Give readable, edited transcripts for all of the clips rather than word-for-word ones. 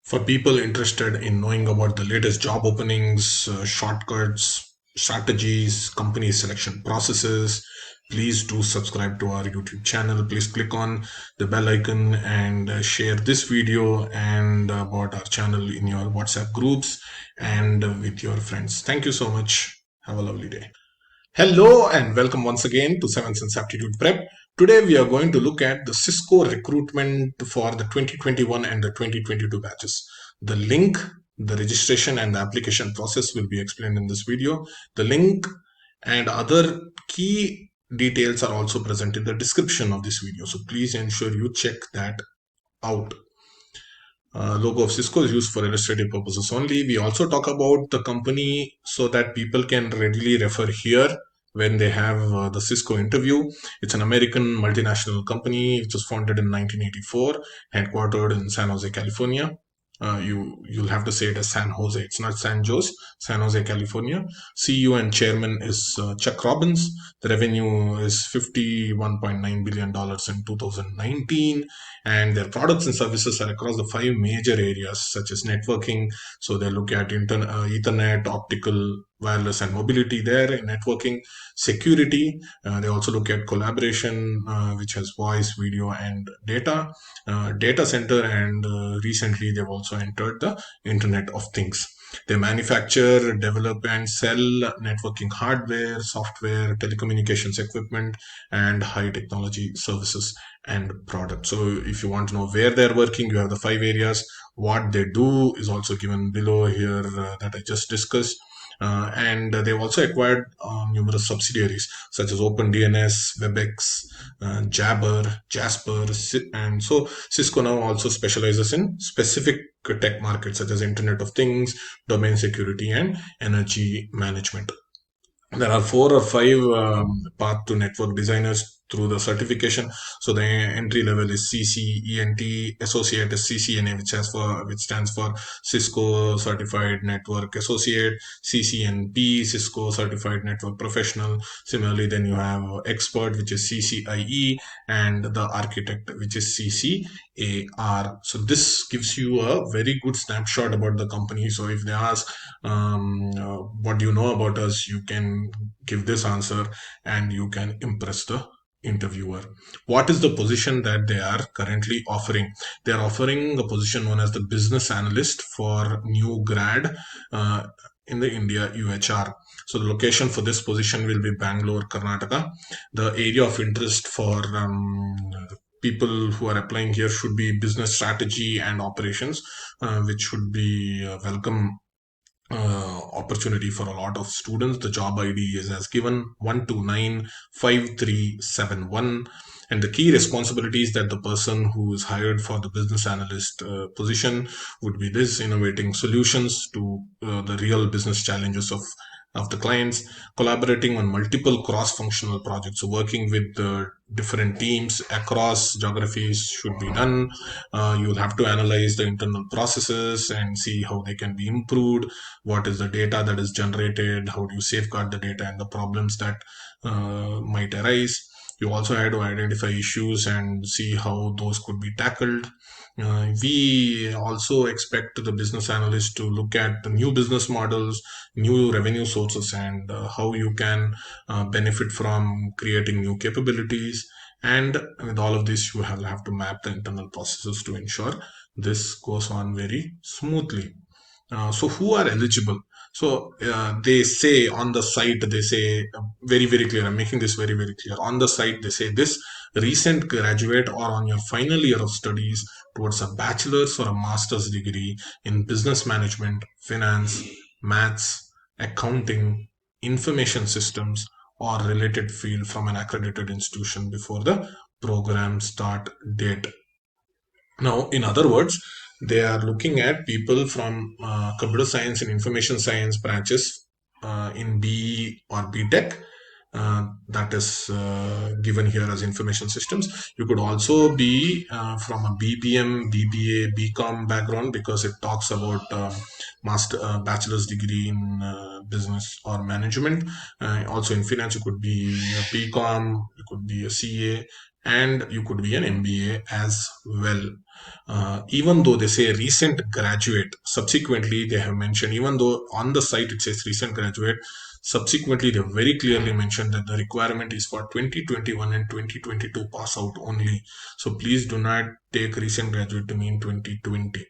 For people interested in knowing about the latest job openings, shortcuts, strategies, company selection processes, please do subscribe to our YouTube channel. Please click on the bell icon and share this video and about our channel in your WhatsApp groups and with your friends. Thank you so much. Have a lovely day. Hello and welcome once again to 7 Sense Aptitude Prep. Today we are going to look at the Cisco recruitment for the 2021 and the 2022 batches. The link, the registration and the application process will be explained in this video. The link and other key details are also present in the description of this video. So please ensure you check that out. Logo of Cisco is used for illustrative purposes only. We also talk about the company so that people can readily refer here when they have the Cisco interview. It's an American multinational company which was founded in 1984, headquartered in San Jose, California. You'll have to say it as San Jose. It's not San Jose, San Jose, California. CEO and chairman is Chuck Robbins. The revenue is $51.9 billion in 2019, and their products and services are across the five major areas such as networking. So they look at Ethernet, optical, wireless, and mobility there in networking. Security, they also look at collaboration, which has voice, video, and data. Data center, and recently they've also entered the Internet of Things. They manufacture, develop, and sell networking hardware, software, telecommunications equipment, and high technology services and products. So, if you want to know where they're working, you have the five areas. What they do is also given below here that I just discussed. And they've also acquired numerous subsidiaries such as OpenDNS, WebEx, Jabber, Jasper, and so Cisco now also specializes in specific tech markets such as Internet of Things, domain security, and energy management. There are four or five path to network designers through the certification. So the entry level is CCENT, associate is CCNA, which stands for Cisco Certified Network Associate, CCNP, Cisco Certified Network Professional. Similarly, then you have expert, which is CCIE, and the architect, which is CCAR. So this gives you a very good snapshot about the company. So if they ask, what do you know about us, you can give this answer and you can impress the interviewer. What is the position that they are currently offering? They are offering a position known as the business analyst for new grad in the India UHR. So the location for this position will be Bangalore, Karnataka. The area of interest for people who are applying here should be business strategy and operations, which should be welcome opportunity for a lot of students. The job ID is as given 1295371, and the key responsibilities that the person who is hired for the business analyst position would be this: innovating solutions to the real business challenges of the clients, collaborating on multiple cross-functional projects. So working with different teams across geographies should be done. You'll have to analyze the internal processes and see how they can be improved. What is the data that is generated? How do you safeguard the data and the problems that might arise? You also had to identify issues and see how those could be tackled. We also expect the business analyst to look at the new business models, new revenue sources, and how you can benefit from creating new capabilities. And with all of this, you have to map the internal processes to ensure this goes on very smoothly. So who are eligible? So they say on the site, they say very, very clear. I'm making this very, very clear. On the site, they say this: recent graduate or on your final year of studies towards a bachelor's or a master's degree in business management, finance, maths, accounting, information systems, or related field from an accredited institution before the program start date. Now, in other words, they are looking at people from computer science and information science branches in BE or BTech, that is given here as information systems. You could also be from a BBM, BBA, BCom background, because it talks about master bachelor's degree in business or management. Also in finance, you could be a BCom, you could be a CA, and you could be an MBA as well. Even though they say recent graduate, subsequently they have mentioned, even though on the site it says recent graduate, subsequently they very clearly mentioned that the requirement is for 2021 and 2022 pass out only. So please do not take recent graduate to mean 2020.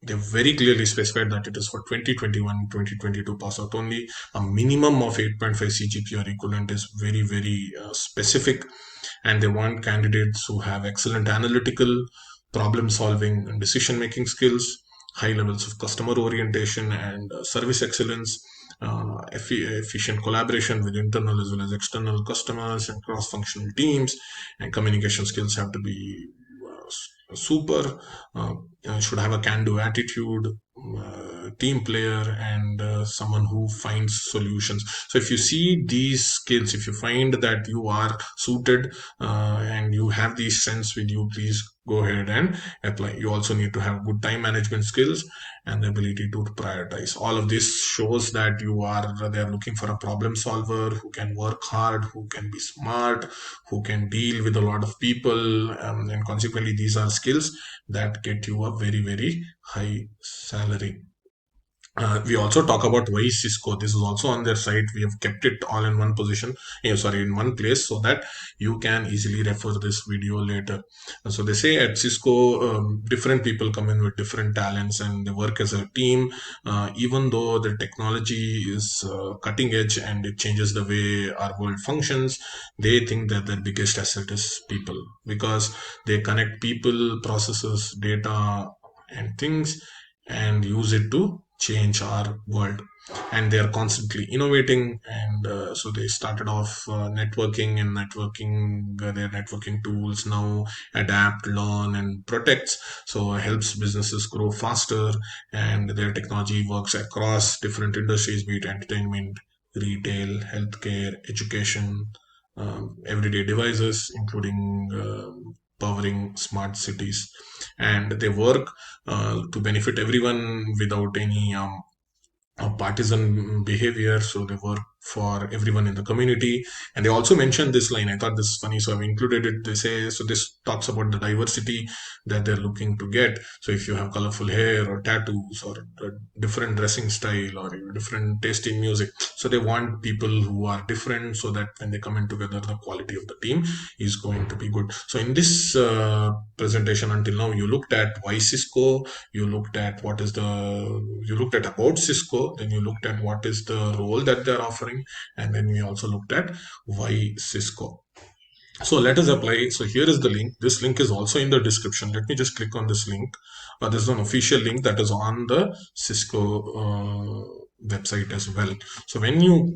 They very clearly specified that it is for 2021 2022 pass out only. A minimum of 8.5 CGP or equivalent is very specific, and they want candidates who have excellent analytical, problem solving, and decision making skills, high levels of customer orientation and service excellence, efficient collaboration with internal as well as external customers and cross functional teams, and communication skills have to be super, should have a can do attitude, team player, and someone who finds solutions. So if you see these skills, if you find that you are suited and you have these sense with you, please go ahead and apply. You also need to have good time management skills and the ability to prioritize. All of this shows that they are looking for a problem solver who can work hard, who can be smart, who can deal with a lot of people, and consequently these are skills that get you a very high salary. We also talk about why Cisco. This is also on their site. We have kept it all in one position, in one place, so that you can easily refer this video later. So they say at Cisco, different people come in with different talents and they work as a team. Even though the technology is cutting edge and it changes the way our world functions, they think that their biggest asset is people, because they connect people, processes, data, and things, and use it to change our world. And they are constantly innovating, and so they started off networking, and their networking tools now adapt, learn, and protects, so helps businesses grow faster. And their technology works across different industries, be it entertainment, retail, healthcare, education, everyday devices, including powering smart cities. And they work to benefit everyone without any partisan behavior. So they work for everyone in the community. And they also mentioned this line. I thought this is funny, so I've included it. They say, so this talks about the diversity that they're looking to get. So if you have colorful hair or tattoos or a different dressing style or different taste in music, so they want people who are different, so that when they come in together, the quality of the team is going to be good. So in this presentation, until now, you looked at why Cisco, you looked at you looked at about Cisco, then you looked at what is the role that they're offering, and then we also looked at why Cisco. So let us apply. So here is the link. This link is also in the description. Let me just click on this link. This is an official link that is on the Cisco website as well. So when you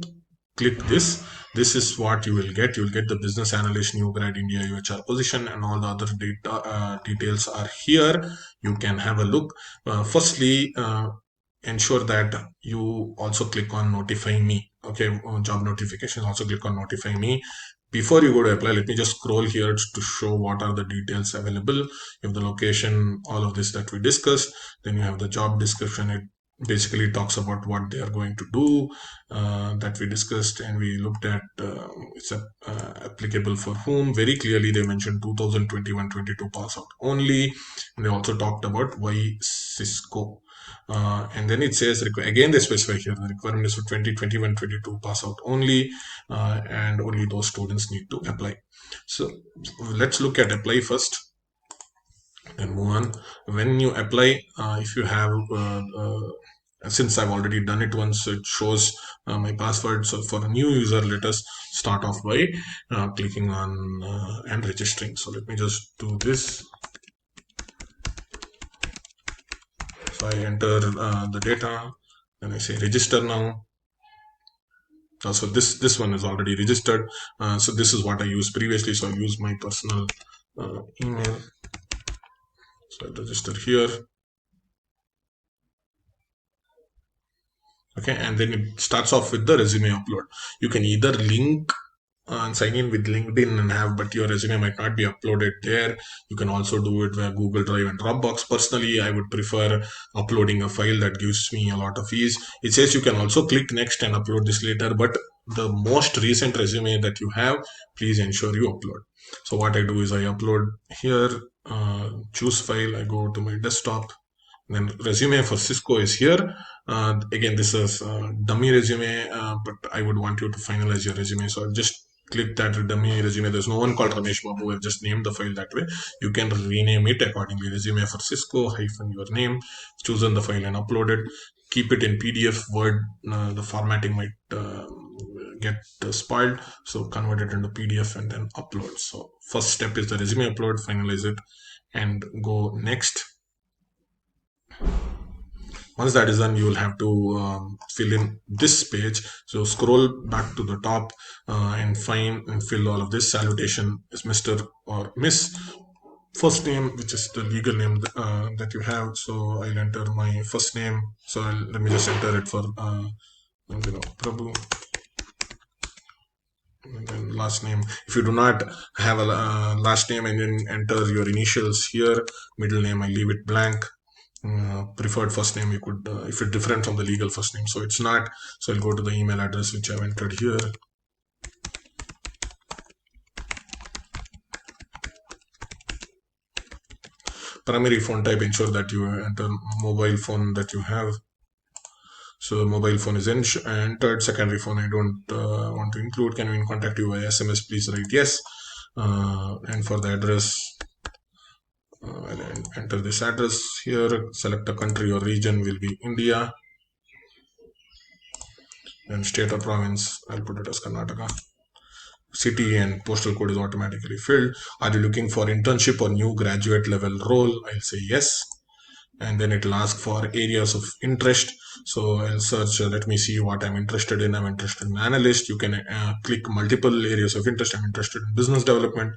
click this, this is what you will get. You will get the business analyst, new grad, India, UHR position, and all the other data details are here. You can have a look. Firstly, ensure that you also click on notify me. Okay, job notification, also click on notify me. Before you go to apply, let me just scroll here to show what are the details available. You have the location, all of this that we discussed. Then you have the job description. It basically talks about what they are going to do, that we discussed, and we looked at it's applicable for whom. Very clearly they mentioned 2021-22 pass out only, and they also talked about why Cisco. And then it says, again they specify here, the requirement is for 2021-22 pass out only, and only those students need to apply. So let's look at apply first and move on. When you apply, if you have since I've already done it once, it shows my password. So for a new user, let us start off by clicking on and registering. So let me just do this. So I enter the data, and I say register now. So this one is already registered. So this is what I used previously. So I use my personal email. So I register here. Okay, and then it starts off with the resume upload. You can either link and sign in with LinkedIn and have, but your resume might not be uploaded there. You can also do it via Google Drive and Dropbox. Personally, I would prefer uploading a file that gives me a lot of ease. It says you can also click next and upload this later, but the most recent resume that you have, please ensure you upload. So what I do is I upload here, choose file, I go to my desktop, then resume for Cisco is here. Again, this is dummy resume, but I would want you to finalize your resume. So I'll just click that dummy resume. There's no one called Ramesh Babu. I've just named the file that way. You can rename it accordingly. Resume for Cisco hyphen your name. Chosen the file and upload it. Keep it in PDF, Word. The formatting might get spoiled. So convert it into PDF and then upload. So first step is the resume upload. Finalize it and go next. Once that is done, you will have to fill in this page. So scroll back to the top and find and fill all of this. Salutation is Mr. or Miss. First name, which is the legal name that you have. So I'll enter my first name. So let me just enter it for Prabhu. And then last name. If you do not have a last name, and then enter your initials here. Middle name, I leave it blank. Preferred first name, you could if it's different from the legal first name, so it's not. So I'll go to the email address which I've entered here. Primary phone type, ensure that you enter mobile phone that you have. So mobile phone is entered. Secondary phone I don't want to include. Can we contact you via SMS? Please write yes. And for the address, I'll enter this address here. Select a country or region, will be India. And state or province, I'll put it as Karnataka. City and postal code is automatically filled. Are you looking for internship or new graduate level role? I'll say yes. And then it'll ask for areas of interest. So I'll search, let me see what I'm interested in. I'm interested in analyst. You can click multiple areas of interest. I'm interested in business development.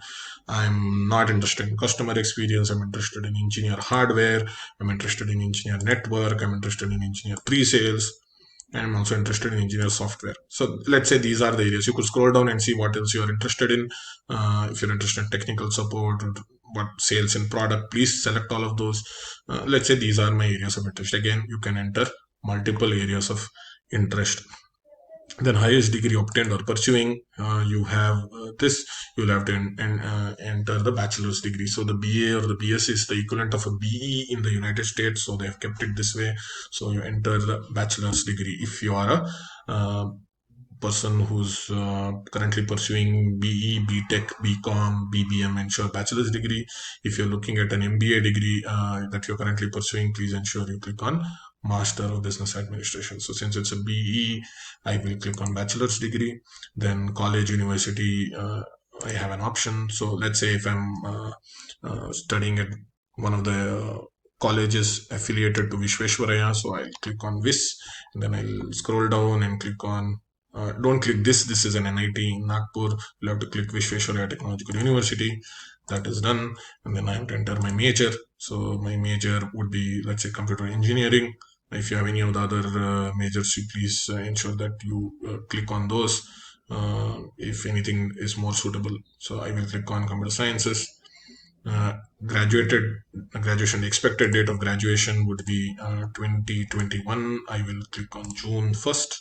I'm not interested in customer experience. I'm interested in engineer hardware. I'm interested in engineer network. I'm interested in engineer pre-sales. And I'm also interested in engineer software. So let's say these are the areas. You could scroll down and see what else you're interested in. If you're interested in technical support, what sales and product, please select all of those. Let's say these are my areas of interest. Again, you can enter multiple areas of interest. Then highest degree obtained or pursuing, you have this, you'll have to enter the bachelor's degree. So the BA or the BS is the equivalent of a BE in the United States, so they have kept it this way. So you enter the bachelor's degree. If you are a person who's currently pursuing BE, BTech, BCom, BBM, ensure bachelor's degree. If you're looking at an MBA degree that you're currently pursuing, please ensure you click on Master of Business Administration. So since it's a BE, I will click on bachelor's degree. Then college, university, I have an option. So let's say if I'm studying at one of the colleges affiliated to Vishweshwaraya, so I'll click on VIS, and then I'll scroll down and click on don't click this. This is an NIT in Nagpur. You'll have to click Vishweshwaraya Technological University. That is done. And then I have to enter my major. So my major would be, let's say, computer engineering. If you have any of the other majors, you please ensure that you click on those if anything is more suitable. So I will click on computer sciences. Graduation, the expected date of graduation would be 2021. I will click on June 1st.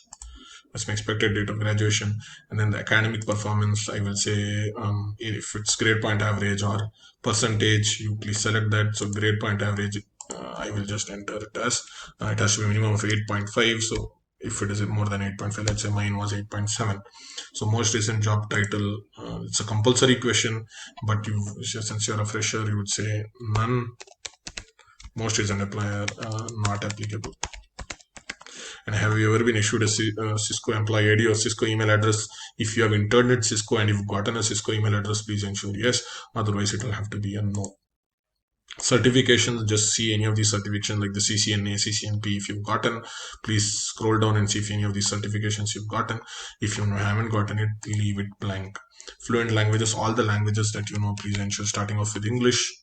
That's my expected date of graduation. And then the academic performance, I will say if it's grade point average or percentage, you please select that. So grade point average, I will just enter it as it has to be a minimum of 8.5. So if it is more than 8.5, let's say mine was 8.7. So most recent job title, it's a compulsory question, but since you're a fresher, you would say none. Most recent employer, not applicable. And have you ever been issued a Cisco employee ID or Cisco email address? If you have interned at Cisco and you've gotten a Cisco email address, please ensure yes. Otherwise, it will have to be a no. Certifications, just see any of these certifications like the CCNA, CCNP. If you've gotten, please scroll down and see if any of these certifications you've gotten. If you haven't gotten it, leave it blank. Fluent languages, all the languages that you know, please ensure starting off with English.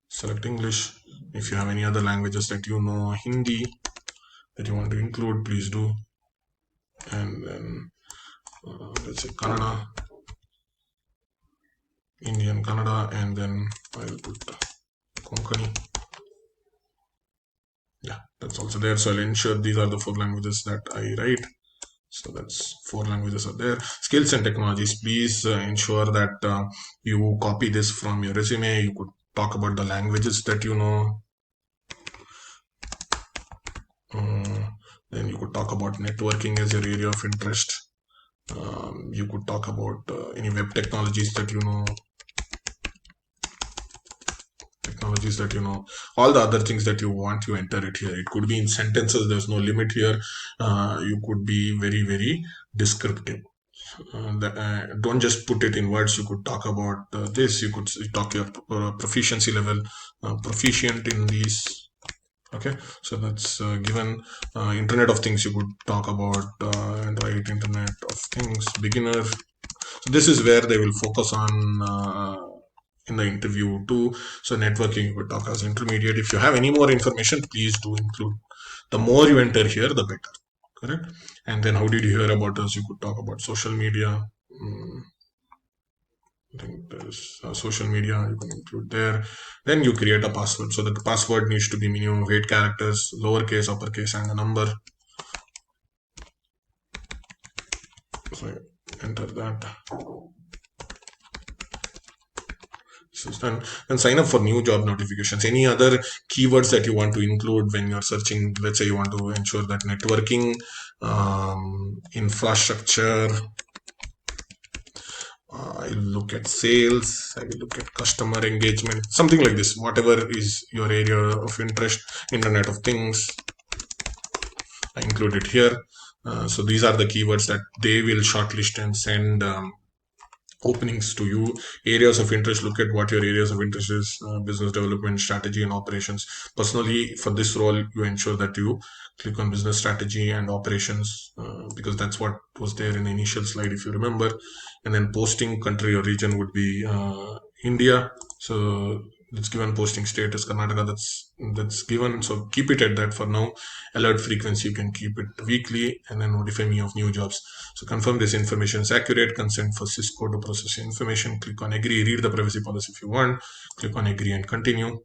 Select English. If you have any other languages that you know, Hindi, that you want to include, please do. And then let's say Kannada. Indian, Kannada, and then I'll put Konkani. Yeah, that's also there. So I'll ensure these are the four languages that I write. So that's four languages are there. Skills and technologies. Please ensure that you copy this from your resume. You could talk about the languages that you know. Uh, then you could talk about networking as your area of interest. You could talk about any web technologies that you know, all the other things that you want, you enter it here. It could be in sentences. There's no limit here. You could be very, very descriptive. Don't just put it in words. You could talk about this. You could talk your proficiency level, proficient in these. Okay, so that's given. Internet of things, you could talk about and write internet of things, beginner. So this is where they will focus on in the interview too. So networking, you could talk as intermediate. If you have any more information, please do include. The more you enter here, the better. Correct. And then how did you hear about us? You could talk about social media. Mm, I think there's social media you can include there. Then you create a password. So the password needs to be minimum of 8 characters, lowercase, uppercase, and a number. So enter that. So then sign up for new job notifications. Any other keywords that you want to include when you're searching? Let's say you want to ensure that networking, infrastructure. I will look at sales. I will look at customer engagement. Something like this. Whatever is your area of interest. Internet of Things. I include it here. So these are the keywords that they will shortlist and send openings to you. Areas of interest, look at what your areas of interest is. Business development, strategy, and operations. Personally, for this role, you ensure that you click on business strategy and operations, because that's what was there in the initial slide, if you remember. And then posting country or region would be India. So it's given. Posting state is Karnataka. That's given. So keep it at that for now. Alert frequency, you can keep it weekly, and then notify me of new jobs. So confirm this information is accurate. Consent for Cisco to process your information. Click on agree. Read the privacy policy if you want. Click on agree and continue.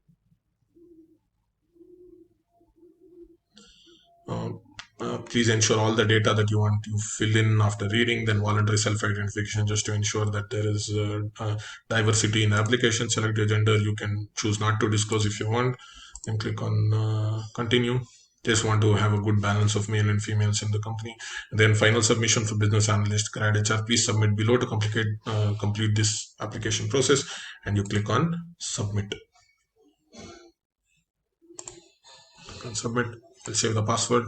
Uh, Please ensure all the data that you want you fill in after reading. Then voluntary self-identification, just to ensure that there is diversity in the application. Select your gender. You can choose not to disclose if you want. Then click on continue. Just want to have a good balance of male and females in the company. And then final submission for business analyst, grad HR. Please submit below to complete this application process. And you click on submit. Click on submit. I'll save the password.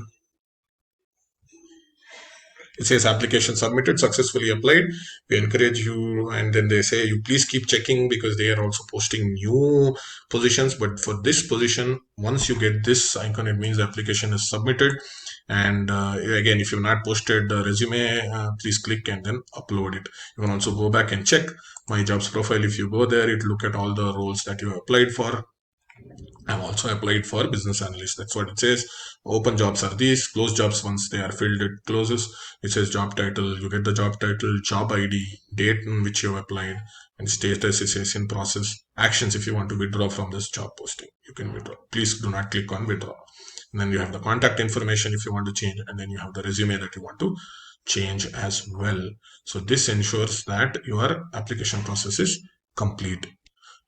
It says application submitted, successfully applied. We encourage you, and then they say you please keep checking because they are also posting new positions. But for this position, once you get this icon, it means the application is submitted. And again, if you've not posted the resume, please click and then upload it. You can also go back and check my jobs profile. If you go there, it look at all the roles that you applied for. I've also applied for business analyst. That's what it says. Open jobs are these. Closed jobs, once they are filled, it closes. It says job title. You get the job title, job ID, date in which you have applied, and status. It says in process. Actions, if you want to withdraw from this job posting, you can withdraw. Please do not click on withdraw. And then you have the contact information if you want to change, and then you have the resume that you want to change as well. So this ensures that your application process is complete.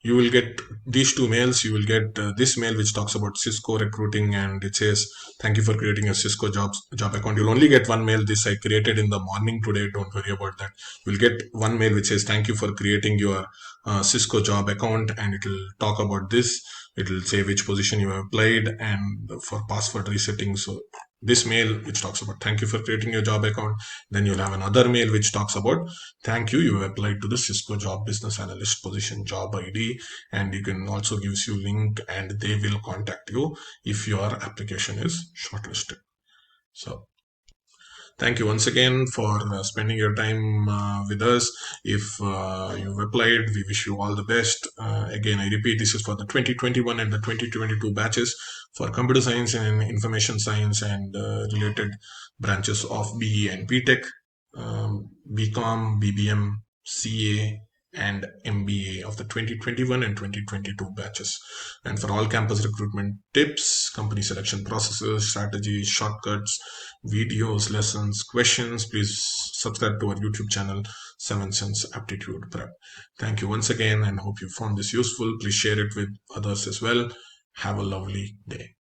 You will get these two mails. You will get this mail which talks about Cisco recruiting, and it says thank you for creating a Cisco job account. You'll only get one mail. This I created in the morning today. Don't worry about that. You'll get one mail which says thank you for creating your Cisco job account, and it will talk about this. It will say which position you have applied and for password resetting. So this mail which talks about thank you for creating your job account. Then you'll have another mail which talks about thank you, you have applied to the Cisco job business analyst position, job ID, and you can also gives you link, and they will contact you if your application is shortlisted. So thank you once again for spending your time with us. If you've applied, we wish you all the best. Again, I repeat, this is for the 2021 and the 2022 batches for computer science and information science and related branches of BE and BTech, BCom, BBM, CA, and MBA of the 2021 and 2022 batches. And for all campus recruitment tips, company selection processes, strategies, shortcuts, videos, lessons, questions, please subscribe to our YouTube channel, 7 Sense Aptitude Prep. Thank you once again and hope you found this useful. Please share it with others as well. Have a lovely day.